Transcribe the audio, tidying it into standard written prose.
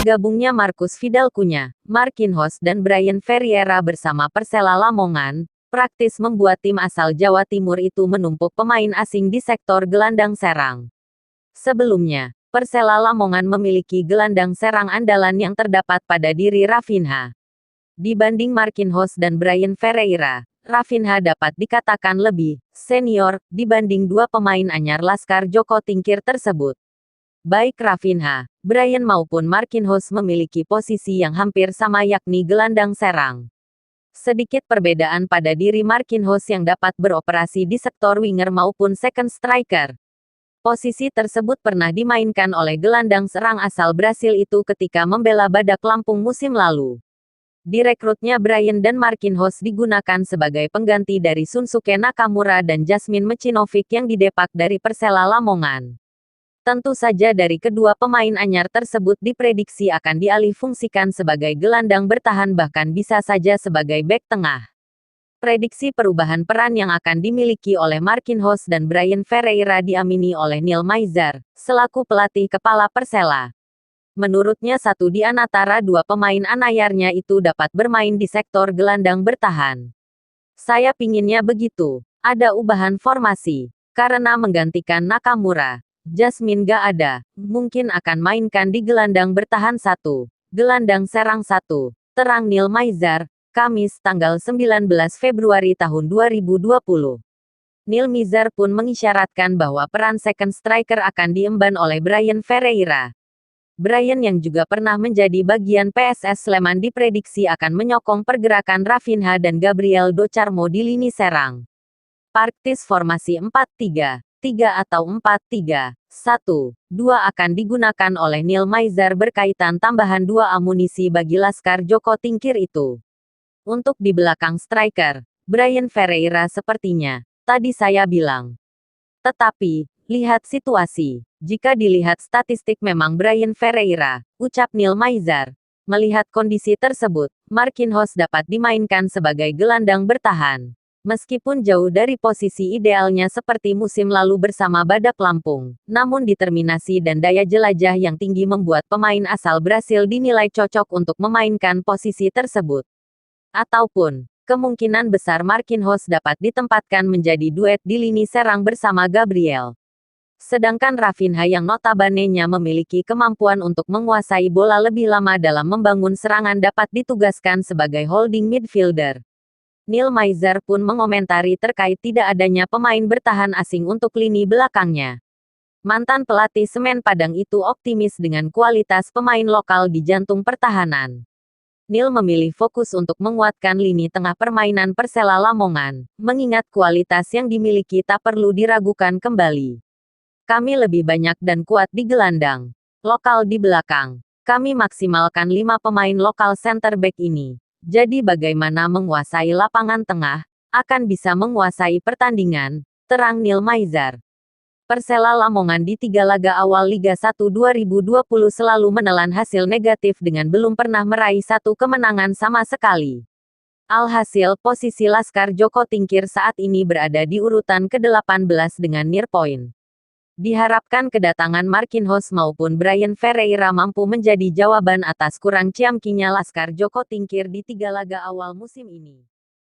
Bergabungnya Marcus Vidal Cunha, Marquinhos dan Bryan Ferreira bersama Persela Lamongan, praktis membuat tim asal Jawa Timur itu menumpuk pemain asing di sektor gelandang serang. Sebelumnya, Persela Lamongan memiliki gelandang serang andalan yang terdapat pada diri Raphinha. Dibanding Marquinhos dan Bryan Ferreira, Raphinha dapat dikatakan lebih senior dibanding dua pemain anyar Laskar Joko Tingkir tersebut. Baik Raphinha, Bryan maupun Marquinhos memiliki posisi yang hampir sama yakni gelandang serang. Sedikit perbedaan pada diri Marquinhos yang dapat beroperasi di sektor winger maupun second striker. Posisi tersebut pernah dimainkan oleh gelandang serang asal Brasil itu ketika membela Badak Lampung musim lalu. Direkrutnya Bryan dan Marquinhos digunakan sebagai pengganti dari Shunsuke Nakamura dan Jasmin Mechinovic yang didepak dari Persela Lamongan. Tentu saja dari kedua pemain anyar tersebut diprediksi akan dialihfungsikan sebagai gelandang bertahan bahkan bisa saja sebagai bek tengah. Prediksi perubahan peran yang akan dimiliki oleh Marquinhos dan Bryan Ferreira diamini oleh Neil Maizar, selaku pelatih kepala Persela. Menurutnya satu di antara dua pemain anayarnya itu dapat bermain di sektor gelandang bertahan. Saya pinginnya begitu. Ada ubahan formasi. Karena menggantikan Nakamura, Jasmin gak ada, mungkin akan mainkan di gelandang bertahan 1, gelandang serang 1, terang Neil Maizar, Kamis tanggal 19 Februari tahun 2020. Neil Maizar pun mengisyaratkan bahwa peran second striker akan diemban oleh Bryan Ferreira. Bryan yang juga pernah menjadi bagian PSS Sleman diprediksi akan menyokong pergerakan Raphinha dan Gabriel Do Carmo di lini serang. Praktis formasi 4-3. 3 atau 4-3, 1, 2 akan digunakan oleh Neil Maizar berkaitan tambahan 2 amunisi bagi Laskar Joko Tingkir itu. Untuk di belakang striker, Bryan Ferreira sepertinya, tadi saya bilang. Tetapi, lihat situasi. Jika dilihat statistik memang Bryan Ferreira, ucap Neil Maizar. Melihat kondisi tersebut, Marquinhos dapat dimainkan sebagai gelandang bertahan. Meskipun jauh dari posisi idealnya seperti musim lalu bersama Badak Lampung, namun determinasi dan daya jelajah yang tinggi membuat pemain asal Brasil dinilai cocok untuk memainkan posisi tersebut. Ataupun, kemungkinan besar Marquinhos dapat ditempatkan menjadi duet di lini serang bersama Gabriel. Sedangkan Raphinha yang notabene-nya memiliki kemampuan untuk menguasai bola lebih lama dalam membangun serangan dapat ditugaskan sebagai holding midfielder. Neil Maizar pun mengomentari terkait tidak adanya pemain bertahan asing untuk lini belakangnya. Mantan pelatih Semen Padang itu optimis dengan kualitas pemain lokal di jantung pertahanan. Neil memilih fokus untuk menguatkan lini tengah permainan Persela Lamongan, mengingat kualitas yang dimiliki tak perlu diragukan kembali. Kami lebih banyak dan kuat di gelandang. Lokal di belakang. Kami maksimalkan 5 pemain lokal center back ini. Jadi bagaimana menguasai lapangan tengah, akan bisa menguasai pertandingan, terang Neil Maizar. Persela Lamongan di 3 laga awal Liga 1 2020 selalu menelan hasil negatif dengan belum pernah meraih 1 kemenangan sama sekali. Alhasil, posisi Laskar Joko Tingkir saat ini berada di urutan ke-18 dengan near point. Diharapkan kedatangan Marquinhos maupun Bryan Ferreira mampu menjadi jawaban atas kurang ciamkinya Laskar Joko Tingkir di 3 laga awal musim ini.